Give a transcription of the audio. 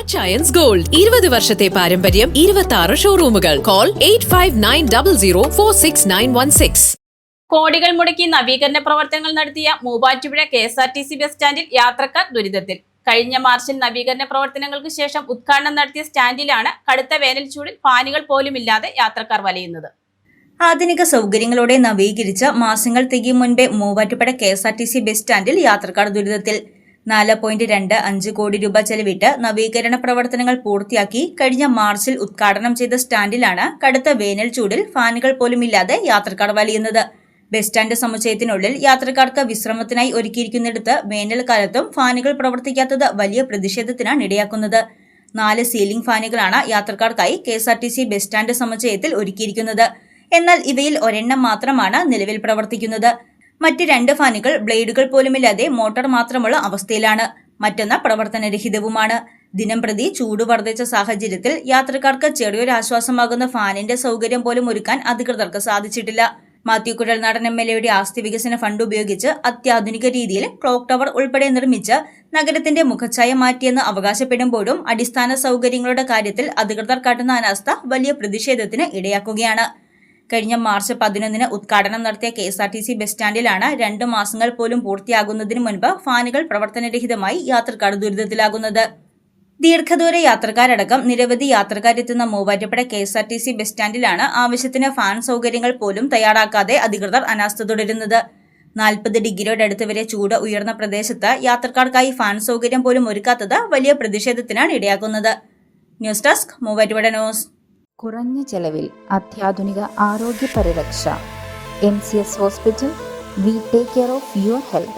Achayans gold 20 വർഷത്തെ പാരമ്പര്യം 26 ഷോറൂമുകൾ. Call 8590046916. കോടികൾ മുടക്കി നവീകരണ പ്രവർത്തനങ്ങൾ നടത്തിയ മൂവാറ്റുപുഴ KSRTC ബസ് സ്റ്റാൻഡിൽ യാത്രക്കാർ ദുരിതത്തിൽ. കഴിഞ്ഞ മാർച്ചിൽ നവീകരണ പ്രവർത്തനങ്ങൾക്ക് ശേഷം ഉദ്ഘാടനം നടത്തിയ സ്റ്റാൻഡിലാണ് കടുത്ത വേനൽ ചൂടിൽ ഫാനുകൾ പോലുമില്ലാതെ യാത്രക്കാർ വലയുന്നത്. ആധുനിക സൗകര്യങ്ങളോടെ നവീകരിച്ച മാസങ്ങൾ തികയും മുൻപേ മൂവാറ്റുപുഴ KSRTC ബസ് സ്റ്റാൻഡിൽ യാത്രക്കാർ ദുരിതത്തിൽ. 4.25 കോടി രൂപ ചെലവിട്ട് നവീകരണ പ്രവർത്തനങ്ങൾ പൂർത്തിയാക്കി കഴിഞ്ഞ മാർച്ചിൽ ഉദ്ഘാടനം ചെയ്ത സ്റ്റാൻഡിലാണ് കടുത്ത വേനൽ ചൂടിൽ ഫാനുകൾ പോലുമില്ലാതെ യാത്രക്കാർ വലയുന്നത്. ബസ് സ്റ്റാൻഡ് സമുച്ചയത്തിനുള്ളിൽ യാത്രക്കാർക്ക് വിശ്രമത്തിനായി ഒരുക്കിയിരിക്കുന്നിടത്ത് വേനൽക്കാലത്തും ഫാനുകൾ പ്രവർത്തിക്കാത്തത് വലിയ പ്രതിഷേധത്തിനാണ് ഇടയാക്കുന്നത്. 4 സീലിംഗ് ഫാനുകളാണ് യാത്രക്കാർക്കായി KSRTC ബസ് സ്റ്റാൻഡ് സമുച്ചയത്തിൽ ഒരുക്കിയിരിക്കുന്നത്. എന്നാൽ ഇവയിൽ ഒരെണ്ണം മാത്രമാണ് നിലവിൽ പ്രവർത്തിക്കുന്നത്. മറ്റ് 2 ഫാനുകൾ ബ്ലേഡുകൾ പോലുമില്ലാതെ മോട്ടോർ മാത്രമുള്ള അവസ്ഥയിലാണ്. മറ്റൊന്ന് പ്രവർത്തനരഹിതവുമാണ്. ദിനം പ്രതി ചൂട് വർദ്ധിച്ച സാഹചര്യത്തിൽ യാത്രക്കാർക്ക് ചെറിയൊരാശ്വാസമാകുന്ന ഫാനിന്റെ സൗകര്യം പോലും ഒരുക്കാൻ അധികൃതർക്ക് സാധിച്ചിട്ടില്ല. മാത്യു കുഴൽനാടൻ MLA ആസ്തി വികസന ഫണ്ട് ഉപയോഗിച്ച് അത്യാധുനിക രീതിയിൽ ക്ലോക്ക് ടവർ ഉൾപ്പെടെ നിർമ്മിച്ച് നഗരത്തിന്റെ മുഖച്ഛായ മാറ്റിയെന്ന് അവകാശപ്പെടുമ്പോഴും അടിസ്ഥാന സൗകര്യങ്ങളുടെ കാര്യത്തിൽ അധികൃതർ കാട്ടുന്ന അനാസ്ഥ വലിയ പ്രതിഷേധത്തിന് ഇടയാക്കുകയാണ്. കഴിഞ്ഞ മാർച്ച് 11 ഉദ്ഘാടനം നടത്തിയ KSRTC ബസ് സ്റ്റാൻഡിലാണ് 2 മാസങ്ങൾ പോലും പൂർത്തിയാകുന്നതിന് മുൻപ് ഫാനുകൾ പ്രവർത്തനരഹിതമായി യാത്രക്കാർ ദുരിതത്തിലാകുന്നത്. ദീർഘദൂര യാത്രക്കാരടക്കം നിരവധി യാത്രക്കാരെത്തുന്ന മൂവാറ്റുപുഴ KSRTC ബസ് സ്റ്റാൻഡിലാണ് ആവശ്യത്തിന് ഫാൻ സൗകര്യങ്ങൾ പോലും തയ്യാറാക്കാതെ അധികൃതർ അനാസ്ഥ തുടരുന്നത്. 40 ഡിഗ്രിയോട് അടുത്ത് വരെ ചൂട് ഉയർന്ന പ്രദേശത്ത് യാത്രക്കാർക്കായി ഫാൻ സൗകര്യം പോലും ഒരുക്കാത്തത് വലിയ പ്രതിഷേധത്തിനാണ് ഇടയാക്കുന്നത്. News desk Muvattupuzha news. കുറഞ്ഞ ചെലവിൽ അത്യാധുനിക ആരോഗ്യ പരിരക്ഷ. MCS hospital. We take care of your health.